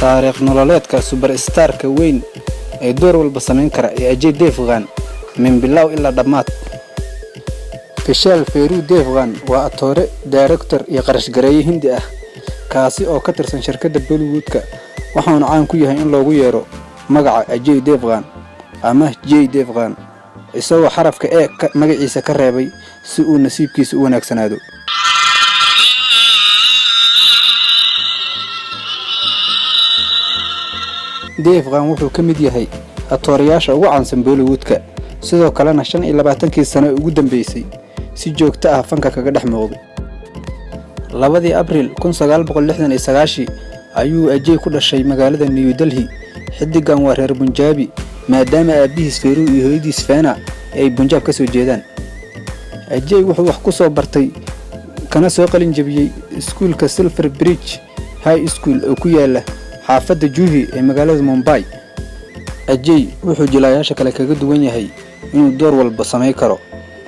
taariikh nololeedka superstar-ka weyn ee door walba sameyn kara ee Ajay Devgan min bilow ilaa dhamaad. Vishal Feroo Devgan waa actor, director iyo qarash gareeye Hindi ah kaasi oo ka tirsan shirkadda Bollywood-ka waxaana caan ku yahay in loogu yeero magaca Ajay Devgan ama Jay Devgan isagoo xarafka ee magaciisa ka reebay si uu nasiibkiisa u wanaagsanaado. Devgan wuxuu ka mid yahay actor-yaasha ugu caansan Bollywood-ka sidoo kalena 25 sano ugu dambeysay si joogto ah fanka kaga dhex muuqday. 2 Abriil 1969 ayuu Ajay ku dhashay magaalada New Delhi. Xidigan waa reer Punjabi maadaama aabihiis Feroo iyo hooyadiis Fana ay Punjab ka soo jeedaan. Ajay wuxuu wax ku soo bartay kana soo qalin jabiyay iskuulka Silver Bridge High School oo ku yaala xaafadda Juhi ee magaalada Mumbai. Ajay wuxuu jilayaasha kale kaga duwan yahay inuu door walba sameey karo,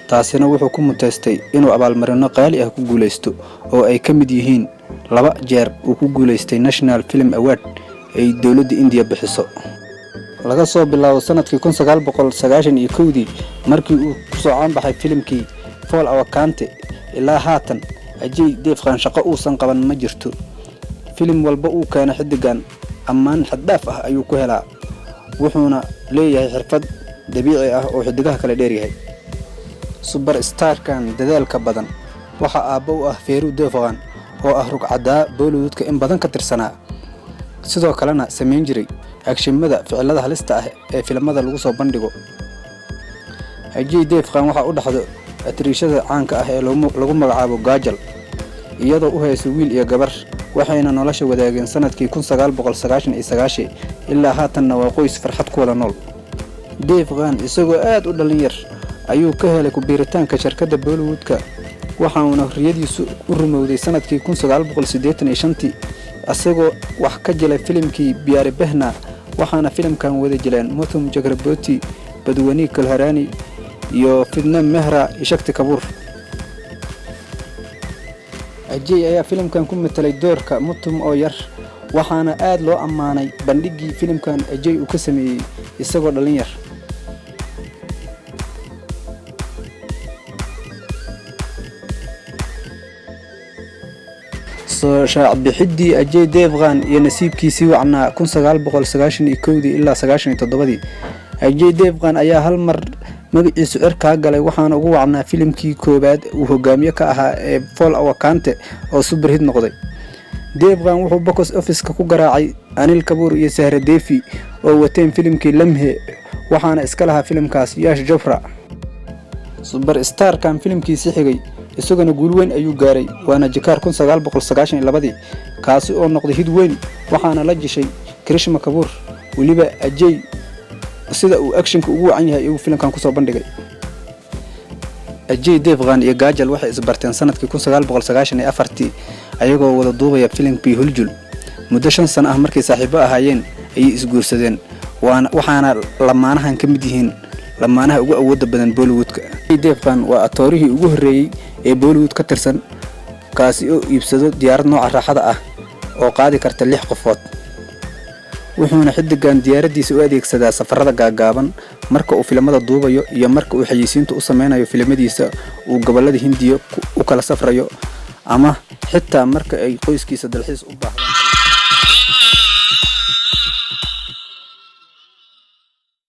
taasina wuxuu ku muteystay inuu abaalmarino qaali ah ku guuleysto oo ay ka mid yihiin 2 jeer uu ku guuleystay National Film Award ee dawladda India bixiso. laga soo bilaabo sanadkii 1991 markii uu ku soo caan baxay filimkii Fall Our Country ilaa haatan Ajay Devgan shaqo uusan qaban ma jirto. filim walba uu keena xidigan ammaan xad dhaaf ah ayuu ku helaa, wuxuuna leeyahay xirfad dabiici ah oo xidigaha kala dheer yahay. Superstar-kan dadaalka badan waxa aabbo u ah Feroo Devgan oo ah rugcadaa Bollywood-ka in badan ka tirsanaa sidoo kalena sameyn jiray actionmada ficilada halista ah ee filimada lagu soo bandhigo. Ajay Devgan waxa uu dhaxdo atriishada caanka ah ee lagu magacaabo Kajal iyadoo u hayso wiil iyo gabar waxayna nolosha wadaageen sanadkii 1999 ilaa haatanna waa qoys farxad ku wada nool. Devgan isagoo aad u dhalin yar ayuu ka helay ku biiritaanka shirkadda Bollywood-ka waxaana riyadiisu u rumowday sanadkii 1985 asagoo wax ka jilay filimkii Pyar Behna waxaana filimkan wada jileen Mithun Chakraborty, Badwani Kalharani iyo Fidna Mehra iyo Shakti Kapoor. Ajay ayaa filimkan ku metelay doorka Mithun oo yar waxaana aad loo ammaanay bandhigii filimkan Ajay uu ka sameeyay isagoo dhalin yar. soo shaac bixidii Ajay Devgan iyo nasiibkiisii wacnaa 1991 ilaa 97. Ajay Devgan ayaa hal mar magaciisa cirka galay waxaana ugu wacnaa filimkii koobaad uu hogaamiye ka ahaa ee Fall Our Country oo super hit noqday. Devgan wuxuu box office-ka ku garaacay Anil Kapoor iyo Sahra Devi oo wateen filimkii Lamhe waxaana iska lahaa filimkaas Yash Chopra. Superstar-kan filimkiisa xigay isaguna guul weyn ayuu gaaray waana Jikar 1992 kaasi oo noqday hit weyn waxaana la jishay Karishma Kapoor. waliba Ajay sida uu action-ka ugu wacan yahay uu filimkan ku soo bandhigay. Ajay Devgan iyo Kajal waxay isbarteen sanadkii 1994 ayagoo wada duubaya filimkii Huljul. muddo 5 sano ah markay saaxiibo ahaayeen ay isguursadeen waxaana lamaanahan ka mid yihiin lamaanaha ugu awoodda badan Bollywood-ka. Ajay Devgan waa actor-ihii ugu horeeyay ee Bollywood ka tirsan kaasi oo iibsado diyaarad nooca raaxada ah oo qaadi karta 6 qofood. wuxuuna xidigan diyaaradiisa u adeegsadaa safarada gaagaaban marka uu filimada duubayo iyo marka uu xayeysiinta u sameynayo filimadiisa uu gobolada Hindiya u kala safrayo ama xitaa marka ay qoyskiisa dalxiis u baahdaan.